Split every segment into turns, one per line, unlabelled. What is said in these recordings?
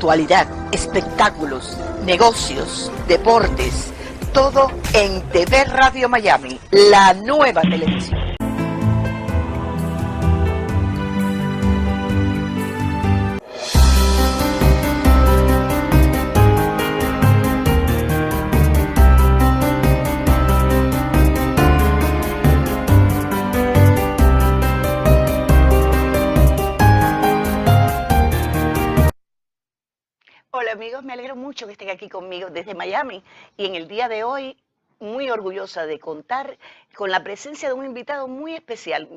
actualidad, espectáculos, negocios, deportes, todo en TV Radio Miami, la nueva televisión. Hola amigos, me alegro mucho que estén aquí conmigo desde Miami y en el día de hoy muy orgullosa de contar con la presencia de un invitado muy especial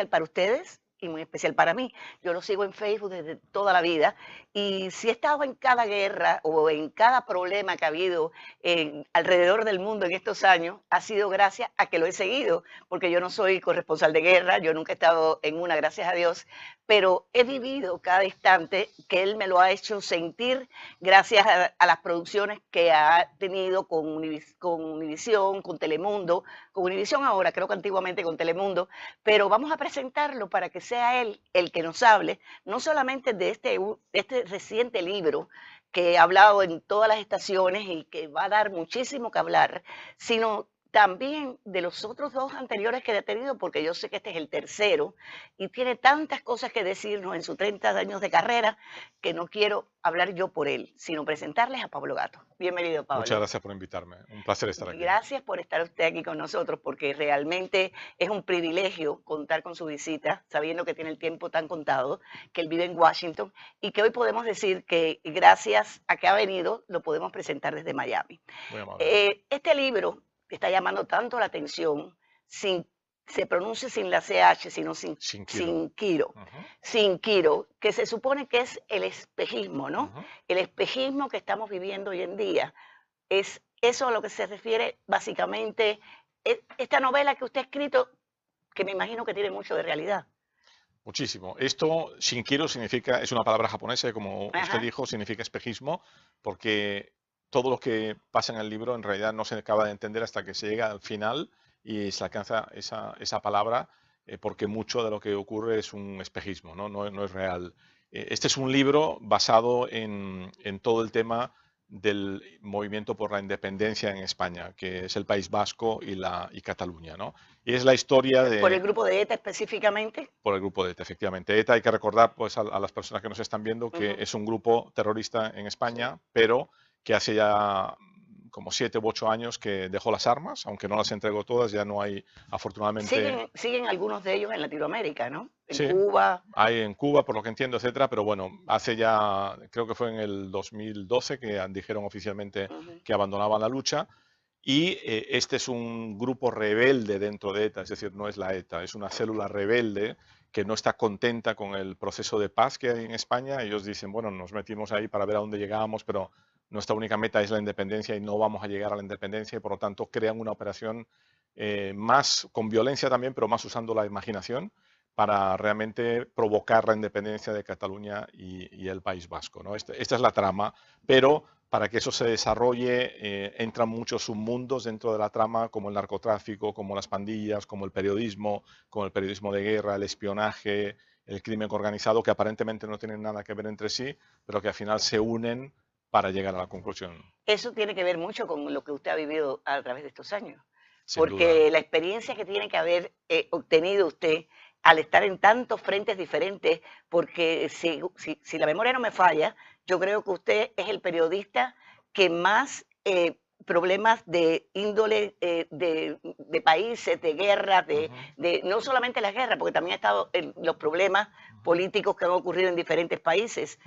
para ustedes y muy especial para mí. Yo lo sigo en Facebook desde toda la vida y si he estado en cada guerra o en cada problema que ha habido alrededor del mundo en estos años, ha sido gracias a que lo he seguido, porque yo no soy corresponsal de guerra, yo nunca he estado en una, gracias a Dios, pero he vivido cada instante que él me lo ha hecho sentir gracias a las producciones que ha tenido con Univisión, con Telemundo, con Univisión ahora, creo que antiguamente con Telemundo, pero vamos a presentarlo para que sea él el que nos hable, no solamente de este reciente libro que ha hablado en todas las estaciones y que va a dar muchísimo que hablar, sino también de los otros dos anteriores que ha tenido, porque yo sé que este es el tercero y tiene tantas cosas que decirnos en sus 30 años de carrera que no quiero hablar yo por él, sino presentarles a Pablo Gato. Bienvenido, Pablo.
Muchas gracias por invitarme. Un placer estar aquí.
Gracias por estar usted aquí con nosotros, porque realmente es un privilegio contar con su visita, sabiendo que tiene el tiempo tan contado, que él vive en Washington y que hoy podemos decir que gracias a que ha venido, lo podemos presentar desde Miami.
Muy amable.
Este libro que está llamando tanto la atención, se pronuncia sin la CH, sino sin Quiro. Sin Quiro, que se supone que es el espejismo, ¿no? El espejismo que estamos viviendo hoy en día. Es eso a lo que se refiere básicamente esta novela que usted ha escrito, que me imagino que tiene mucho de realidad.
Muchísimo. Esto, Shinkiro, significa, es una palabra japonesa, como usted dijo, significa espejismo, porque todo lo que pasa en el libro en realidad no se acaba de entender hasta que se llega al final y se alcanza esa palabra, porque mucho de lo que ocurre es un espejismo, no es real. Este es un libro basado en todo el tema del movimiento por la independencia en España, que es el País Vasco y Cataluña, ¿no? Y es la historia de...
¿Por el grupo de ETA específicamente?
Por el grupo de ETA, efectivamente. ETA, hay que recordar pues, a las personas que nos están viendo que es un grupo terrorista en España, pero que hace ya como 7 u 8 años que dejó las armas, aunque no las entregó todas, ya no hay, afortunadamente...
Siguen algunos de ellos en Latinoamérica, ¿no?
Sí,
Cuba.
hay en Cuba, por lo que entiendo, etcétera, pero bueno, hace ya, creo que fue en el 2012 que dijeron oficialmente que abandonaban la lucha. Y este es un grupo rebelde dentro de ETA, es decir, no es la ETA, es una célula rebelde que no está contenta con el proceso de paz que hay en España. Ellos dicen, bueno, nos metimos ahí para ver a dónde llegábamos, pero nuestra única meta es la independencia y no vamos a llegar a la independencia y por lo tanto crean una operación más con violencia también, pero más usando la imaginación para realmente provocar la independencia de Cataluña y el País Vasco, ¿no? Esta es la trama, pero para que eso se desarrolle entran muchos submundos dentro de la trama, como el narcotráfico, como las pandillas, como el periodismo de guerra, el espionaje, el crimen organizado, que aparentemente no tienen nada que ver entre sí, pero que al final se unen para llegar a la conclusión.
Eso tiene que ver mucho con lo que usted ha vivido a través de estos años,
Sin
porque
duda.
la experiencia que tiene que haber obtenido usted al estar en tantos frentes diferentes, porque si la memoria no me falla, yo creo que usted es el periodista que más problemas de índole de países, de guerras, no solamente las guerras, porque también ha estado en los problemas políticos que han ocurrido en diferentes países.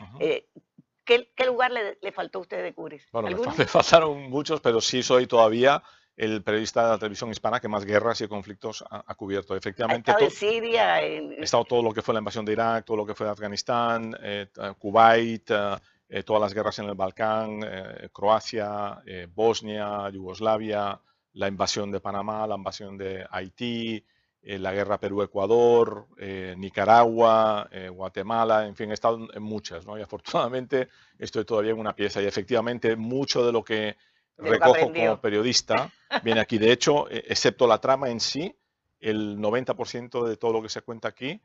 ¿Qué lugar le faltó a usted de cubrir?
Bueno, me faltaron muchos, pero sí soy todavía el periodista de la televisión hispana que más guerras y conflictos ha cubierto. Efectivamente,
ha estado en Siria,
he estado todo lo que fue la invasión de Irak, todo lo que fue Afganistán, Kuwait, todas las guerras en el Balcán, Croacia, Bosnia, Yugoslavia, la invasión de Panamá, la invasión de Haití, la guerra Perú-Ecuador, Nicaragua, Guatemala, en fin, he estado en muchas, ¿no? Y afortunadamente estoy todavía en una pieza y efectivamente mucho de lo que recojo como periodista viene aquí. De hecho, excepto la trama en sí, el 90% de todo lo que se cuenta aquí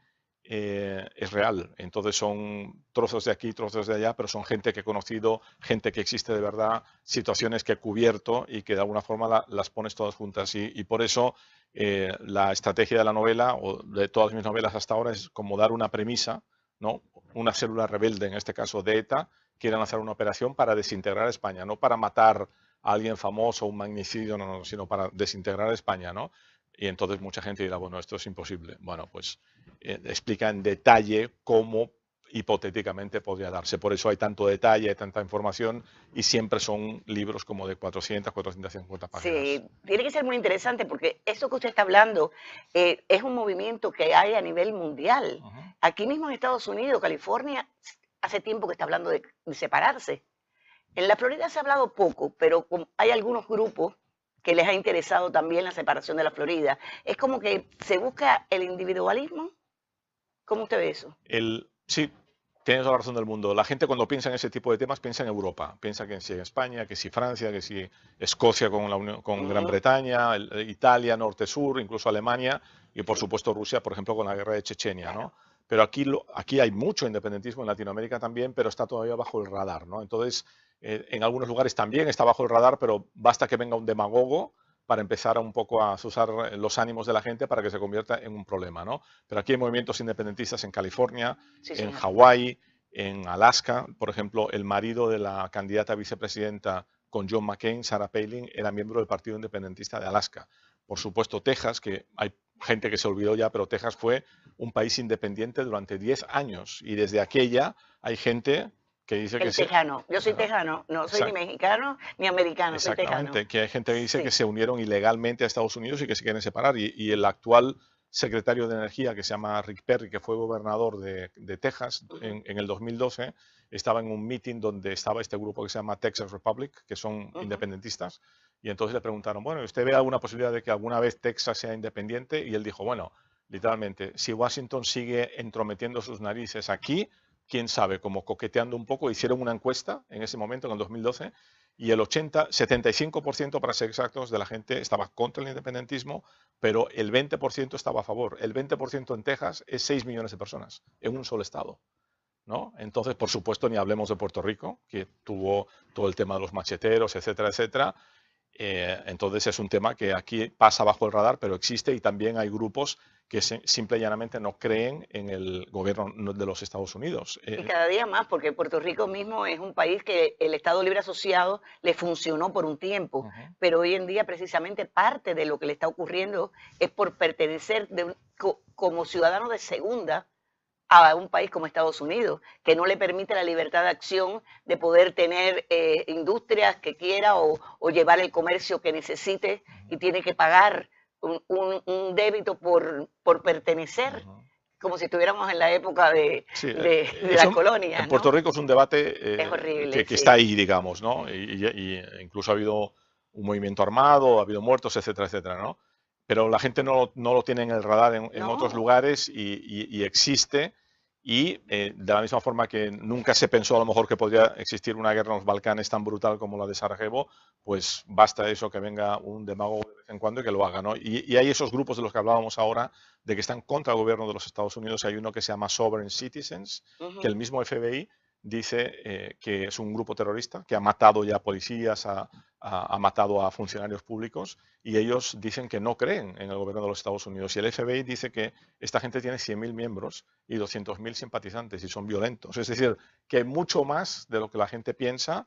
es real. Entonces son trozos de aquí, trozos de allá, pero son gente que he conocido, gente que existe de verdad, situaciones que he cubierto y que de alguna forma las pones todas juntas. Y por eso la estrategia de la novela, o de todas mis novelas hasta ahora, es como dar una premisa, ¿no? Una célula rebelde, en este caso de ETA, quieren hacer una operación para desintegrar España, no para matar a alguien famoso, un magnicidio, no, sino para desintegrar España, ¿no? Y entonces mucha gente dirá, bueno, esto es imposible. Bueno, pues explica en detalle cómo hipotéticamente podría darse. Por eso hay tanto detalle, hay tanta información y siempre son libros como de 400, 450 páginas.
Sí, tiene que ser muy interesante porque eso que usted está hablando es un movimiento que hay a nivel mundial.
Ujú.
Aquí mismo en Estados Unidos, California, hace tiempo que está hablando de separarse. En la Florida se ha hablado poco, pero hay algunos grupos que les ha interesado también la separación de la Florida. Es como que se busca el individualismo. ¿Cómo usted ve eso?
Sí, tienes toda la razón del mundo. La gente cuando piensa en ese tipo de temas piensa en Europa. Piensa que si en España, que si Francia, que si Escocia con, con Gran
Ujú.
Bretaña, Italia, norte-sur, incluso Alemania y por
Sí,
supuesto Rusia, por ejemplo, con la guerra de Chechenia,
claro.
¿no? Pero aquí, aquí hay mucho independentismo en Latinoamérica también, pero está todavía bajo el radar, ¿no? Entonces, en algunos lugares también está bajo el radar, pero basta que venga un demagogo para empezar a un poco a azuzar los ánimos de la gente para que se convierta en un problema, ¿no? Pero aquí hay movimientos independentistas en California,
Sí,
en
señor.
Hawái, en Alaska. Por ejemplo, el marido de la candidata a vicepresidenta con John McCain, Sarah Palin, era miembro del Partido Independentista de Alaska. Por supuesto, Texas, que hay gente que se olvidó ya, pero Texas fue un país independiente durante 10 años y desde aquella hay gente que dice que
El
se...
tejano. Yo soy
Ajá,
tejano. No soy ni
exacto.
mexicano ni americano, soy tejano.
Exactamente, que hay gente que dice que
Sí.
se unieron ilegalmente a Estados Unidos y que se quieren separar. Y el actual secretario de Energía, que se llama Rick Perry, que fue gobernador de Texas
Ujú,
en el 2012, estaba en un meeting donde estaba este grupo que se llama Texas Republic, que son
ujú.
independentistas, y entonces le preguntaron, bueno, ¿usted ve alguna posibilidad de que alguna vez Texas sea independiente? Y él dijo, bueno, literalmente, si Washington sigue entrometiendo sus narices aquí, quién sabe, como coqueteando un poco, hicieron una encuesta en ese momento, en el 2012, y el 75% para ser exactos de la gente estaba contra el independentismo, pero el 20% estaba a favor. El 20% en Texas es 6 millones de personas en un solo estado, ¿no? Entonces, por supuesto, ni hablemos de Puerto Rico, que tuvo todo el tema de los macheteros, etcétera, etcétera. Entonces es un tema que aquí pasa bajo el radar, pero existe y también hay grupos que simple y llanamente no creen en el gobierno de los Estados Unidos.
Y cada día más, porque Puerto Rico mismo es un país que el Estado Libre Asociado le funcionó por un tiempo,
Uh-huh.
pero hoy en día precisamente parte de lo que le está ocurriendo es por pertenecer como ciudadano de segunda a un país como Estados Unidos, que no le permite la libertad de acción de poder tener industrias que quiera o llevar el comercio que necesite y
Uh-huh.
tiene que pagar un débito por pertenecer,
Uh-huh.
como si estuviéramos en la época de,
Sí,
de las
eso en
colonias,
Puerto
¿no?
Rico es un debate
Es horrible,
que está
sí.
ahí, digamos, ¿no? Incluso ha habido un movimiento armado, ha habido muertos, etcétera, etcétera, ¿no? Pero la gente no lo tiene en el radar en otros
No,
lugares y existe. Y de la misma forma que nunca se pensó a lo mejor que podría existir una guerra en los Balcanes tan brutal como la de Sarajevo, pues basta eso que venga un demagogo de vez en cuando y que lo haga, ¿no? Y hay esos grupos de los que hablábamos ahora, de que están contra el gobierno de los Estados Unidos. Hay uno que se llama Sovereign Citizens, que
ujú.
el mismo FBI dice que es un grupo terrorista, que ha matado ya policías, ha matado a funcionarios públicos, y ellos dicen que no creen en el gobierno de los Estados Unidos. Y el FBI dice que esta gente tiene 100.000 miembros y 200.000 simpatizantes y son violentos. Es decir, que mucho más de lo que la gente piensa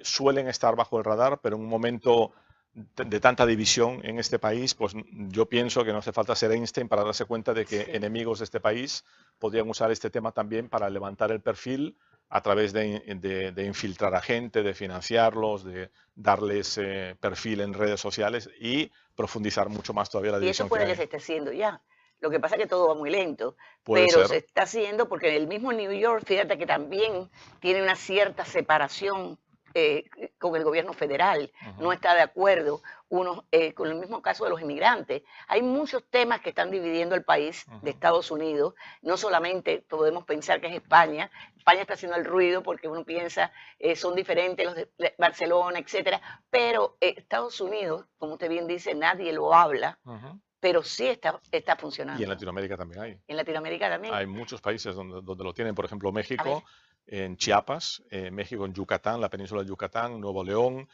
suelen estar bajo el radar, pero en un momento de tanta división en este país, pues yo pienso que no hace falta ser Einstein para darse cuenta de que
Sí.
enemigos de este país podrían usar este tema también para levantar el perfil a través de infiltrar a gente, de financiarlos, de darles perfil en redes sociales y profundizar mucho más todavía la
Y eso
división que
puede que
hay.
se esté haciendo ya. Lo que pasa es que todo va muy lento,
Puede
pero
ser.
se está haciendo porque el mismo New York, fíjate que también tiene una cierta separación eh, con el gobierno federal,
Uh
no
-huh,
está de acuerdo con el mismo caso de los inmigrantes. Hay muchos temas que están dividiendo el país
uh
de
-huh,
Estados Unidos, no solamente podemos pensar que es España, España está haciendo el ruido porque uno piensa son diferentes los de Barcelona, etcétera, pero Estados Unidos, como usted bien dice, nadie lo habla,
uh -huh.
pero sí está
Y
funcionando.
en Latinoamérica también hay.
En Latinoamérica también.
Hay muchos países donde lo tienen, por ejemplo,
A ver,
México, en Chiapas, México en Yucatán, la península de Yucatán, Nuevo León.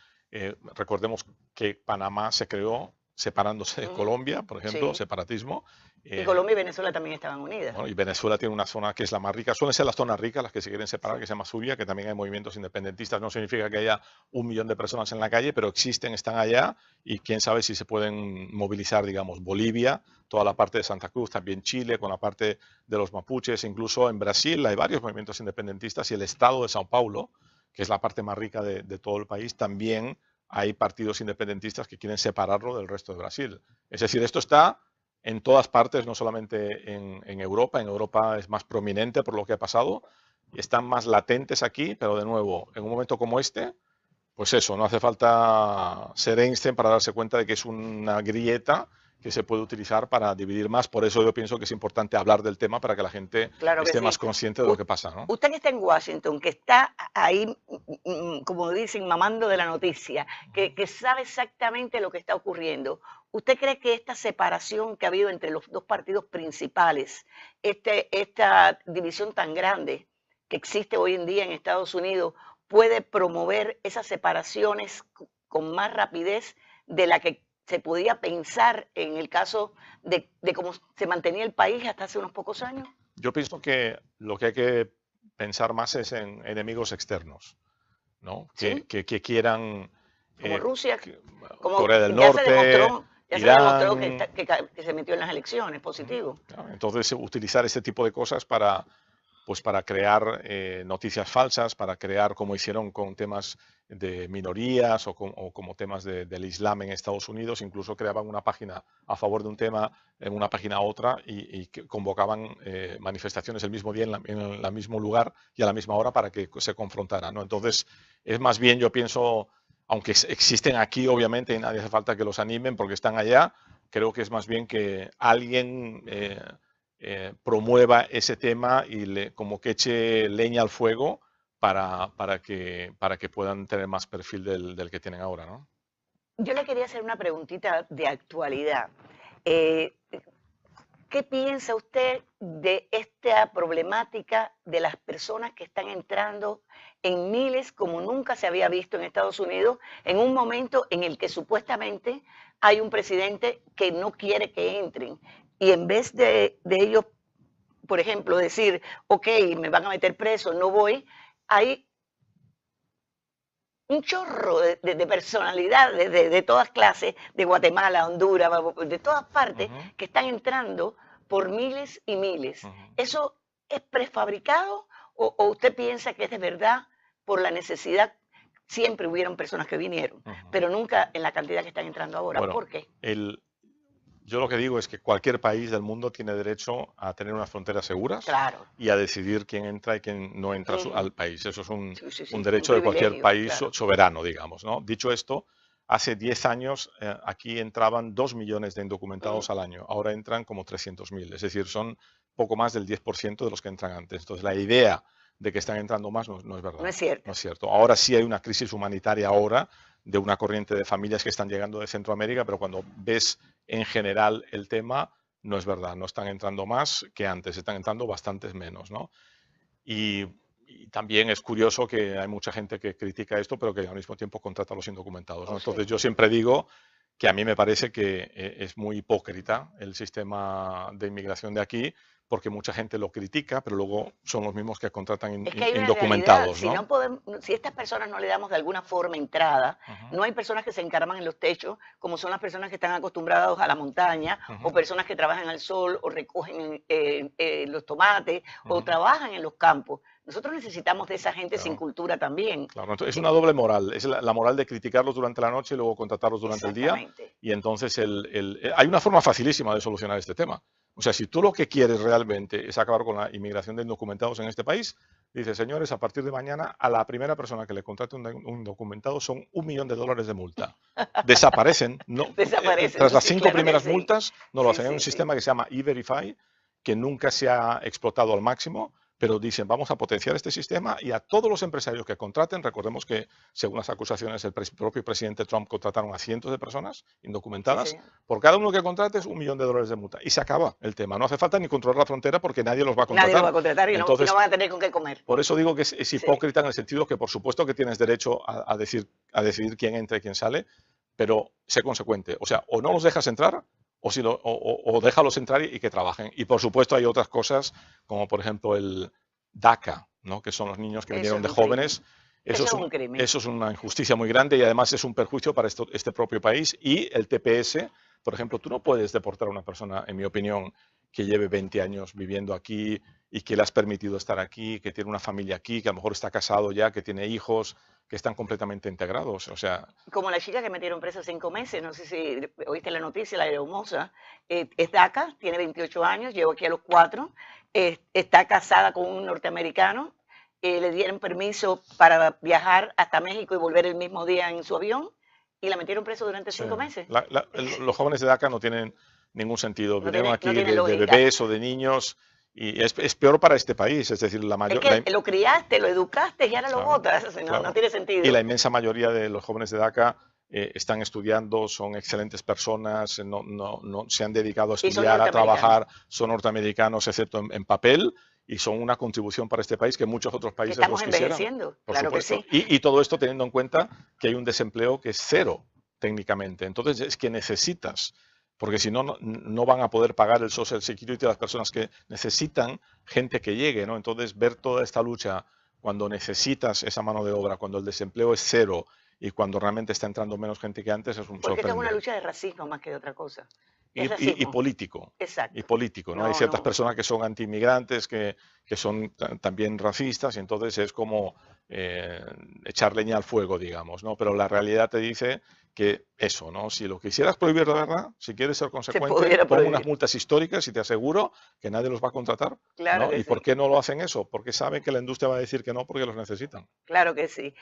Recordemos que Panamá se creó separándose de Colombia, por ejemplo,
sí.
separatismo.
Y Colombia y Venezuela también estaban unidas.
Bueno, y Venezuela tiene una zona que es la más rica. Suelen ser las zonas ricas las que se quieren separar, que se llama Zulia, que también hay movimientos independentistas. No significa que haya 1 millón de personas en la calle, pero existen, están allá y quién sabe si se pueden movilizar, digamos, Bolivia, toda la parte de Santa Cruz, también Chile, con la parte de los mapuches, incluso en Brasil hay varios movimientos independentistas y el estado de Sao Paulo, que es la parte más rica de todo el país, también hay partidos independentistas que quieren separarlo del resto de Brasil. Es decir, esto está en todas partes, no solamente en Europa. En Europa es más prominente por lo que ha pasado y están más latentes aquí, pero de nuevo, en un momento como este, pues eso, no hace falta ser Einstein para darse cuenta de que es una grieta que se puede utilizar para dividir más. Por eso yo pienso que es importante hablar del tema para que la gente
Claro que
esté
sí.
más consciente de lo que pasa, ¿no?
Usted que está en Washington, que está ahí, como dicen, mamando de la noticia, que sabe exactamente lo que está ocurriendo, ¿usted cree que esta separación que ha habido entre los dos partidos principales, esta división tan grande que existe hoy en día en Estados Unidos, puede promover esas separaciones con más rapidez de la que se podía pensar en el caso de cómo se mantenía el país hasta hace unos pocos años?
Yo pienso que lo que hay que pensar más es en enemigos externos, ¿no?
¿Sí?
Que quieran
Como Rusia, como
Corea del
ya se
Norte,
demostró,
Irán.
que se metió en las elecciones, positivo.
Entonces, utilizar este tipo de cosas para, pues, para crear noticias falsas, para crear, como hicieron con temas de minorías o como temas del Islam en Estados Unidos, incluso creaban una página a favor de un tema en una página a otra y que convocaban manifestaciones el mismo día en el mismo lugar y a la misma hora para que se confrontaran, ¿no? Entonces, es más bien, yo pienso, aunque existen aquí, obviamente, y nadie hace falta que los animen porque están allá, creo que es más bien que alguien promueva ese tema y como que eche leña al fuego para que puedan tener más perfil del que tienen ahora, ¿no?
Yo le quería hacer una preguntita de actualidad. Eh, ¿Qué piensa usted de esta problemática de las personas que están entrando en miles como nunca se había visto en Estados Unidos, en un momento en el que supuestamente hay un presidente que no quiere que entren? Y en vez de ellos, por ejemplo, decir, ok, me van a meter preso, no voy, hay un chorro de personalidades de todas clases, de Guatemala, Honduras, de todas partes, que están entrando por miles y miles. ¿Eso es prefabricado o usted piensa que es de verdad por la necesidad? Siempre hubieron personas que vinieron, pero nunca en la cantidad que están entrando ahora.
Bueno,
¿por qué?
Yo lo que digo es que cualquier país del mundo tiene derecho a tener unas fronteras seguras
Claro.
y a decidir quién entra y quién no entra al país. Eso es un
Sí,
derecho de cualquier país
claro.
soberano, digamos, ¿no? Dicho esto, hace 10 años aquí entraban 2 millones de indocumentados al año. Ahora entran como 300.000. Es decir, son poco más del 10% de los que entran antes. Entonces, la idea de que están entrando más no es verdad.
No es cierto.
No es cierto. Ahora sí hay una crisis humanitaria ahora de una corriente de familias que están llegando de Centroamérica, pero cuando ves en general el tema, no es verdad. No están entrando más que antes, están entrando bastantes menos, ¿no? Y también es curioso que hay mucha gente que critica esto, pero que al mismo tiempo contrata a los indocumentados, ¿no? Entonces yo siempre digo que a mí me parece que es muy hipócrita el sistema de inmigración de aquí, porque mucha gente lo critica, pero luego son los mismos que contratan
Es que hay una
indocumentados,
realidad.
¿no?
Si estas personas no le damos de alguna forma entrada, no hay personas que se encarman en los techos, como son las personas que están acostumbradas a la montaña, o personas que trabajan al sol, o recogen los tomates, o trabajan en los campos. Nosotros necesitamos de esa gente sin cultura también.
Claro, es una doble moral. Es la moral de criticarlos durante la noche y luego contratarlos durante el día. Y entonces hay una forma facilísima de solucionar este tema. O sea, si tú lo que quieres realmente es acabar con la inmigración de indocumentados en este país, dices, señores, a partir de mañana a la primera persona que le contrate un indocumentado son $1 millón de multa. Desaparecen. No,
Desaparecen.
Tras las
Sí,
5
claro
primeras
que sí.
multas, no lo hacen. Hay un
Sí.
sistema que se llama E-Verify, que nunca se ha explotado al máximo, pero dicen, vamos a potenciar este sistema y a todos los empresarios que contraten, recordemos que según las acusaciones el propio presidente Trump contrataron a cientos de personas
Sí,
indocumentadas,
señor.
por cada uno que contrates $1 millón de multa y se acaba el tema. No hace falta ni controlar la frontera porque nadie los va a
Nadie lo va
contratar.
a contratar y no
Entonces,
van a tener con qué comer.
por eso digo que es
Sí.
hipócrita en el sentido que por supuesto que tienes derecho a decidir quién entra y quién sale, pero sé consecuente. O sea, o no los dejas entrar o déjalos entrar y que trabajen. Y por supuesto hay otras cosas, como por ejemplo el DACA, ¿no? Que son los niños que
Eso
vinieron
es
de
un crimen.
jóvenes.
Eso es un crimen.
Eso es una injusticia muy grande y además es un perjuicio para este propio país. Y el TPS, por ejemplo, tú no puedes deportar a una persona, en mi opinión, que lleve 20 años viviendo aquí y que le has permitido estar aquí, que tiene una familia aquí, que a lo mejor está casado ya, que tiene hijos, que están completamente integrados. O sea,
Como la chica que metieron presa 5 meses, no sé si oíste la noticia, la hermosa, es DACA, tiene 28 años, llegó aquí a los 4, está casada con un norteamericano, le dieron permiso para viajar hasta México y volver el mismo día en su avión y la metieron preso durante 5 meses.
Los jóvenes de DACA no tienen ningún sentido.
No
Vinieron aquí
tiene
de
lógica.
bebés o de niños y es peor para este país. Es decir,
Es que lo criaste, lo educaste y ahora lo
Claro,
botas. No,
claro.
no tiene sentido.
Y la inmensa mayoría de los jóvenes de DACA están estudiando, son excelentes personas, no se han dedicado a
son
estudiar, a
norteamericanos.
trabajar, son norteamericanos, excepto en papel, y son una contribución para este país que muchos otros
Que
países
estamos
los quisieran.
envejeciendo,
Por
claro que
supuesto.
sí.
Y todo esto teniendo en cuenta que hay un desempleo que es cero técnicamente. Entonces es que necesitas, porque si no, no van a poder pagar el Social Security a las personas que necesitan gente que llegue, ¿no? Entonces ver toda esta lucha cuando necesitas esa mano de obra, cuando el desempleo es cero y cuando realmente está entrando menos gente que antes, es un
Porque esta es una
sorprendente.
lucha de racismo más que de otra cosa.
Y político.
Exacto.
Y político, ¿no? Hay ciertas personas que son anti-inmigrantes, que son también racistas, y entonces es como echar leña al fuego, digamos, ¿no? Pero la realidad te dice que eso, ¿no? Si lo quisieras prohibir de verdad, si quieres ser consecuente, pon unas multas históricas y te aseguro que nadie los va a contratar.
Claro
¿no?
que
¿Y
sí.
por qué no lo hacen eso? Porque saben que la industria va a decir que no porque los necesitan.
Claro que sí.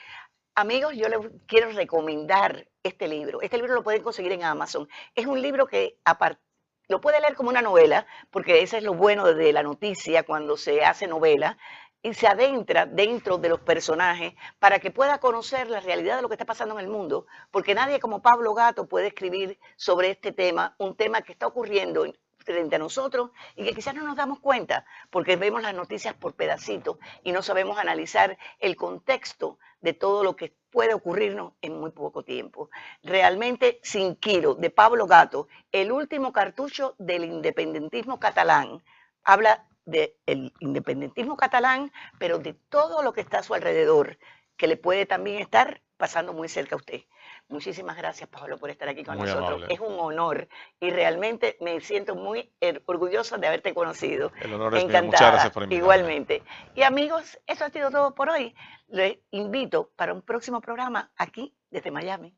Amigos, yo les quiero recomendar este libro. Este libro lo pueden conseguir en Amazon. Es un libro que lo puede leer como una novela, porque ese es lo bueno de la noticia cuando se hace novela, y se adentra dentro de los personajes para que pueda conocer la realidad de lo que está pasando en el mundo, porque nadie como Pablo Gatto puede escribir sobre este tema, un tema que está ocurriendo frente a nosotros y que quizás no nos damos cuenta porque vemos las noticias por pedacitos y no sabemos analizar el contexto de todo lo que puede ocurrirnos en muy poco tiempo. Realmente, Sin Quiro, de Pablo Gatto, el último cartucho del independentismo catalán, habla del independentismo catalán, pero de todo lo que está a su alrededor, que le puede también estar pasando muy cerca a usted. Muchísimas gracias, Pablo, por estar aquí con nosotros.
Amable.
Es un honor y realmente me siento muy orgullosa de haberte conocido.
El honor es
Encantada.
mío. Muchas gracias por invitarme.
Igualmente. Y amigos, eso ha sido todo por hoy. Les invito para un próximo programa aquí desde Miami.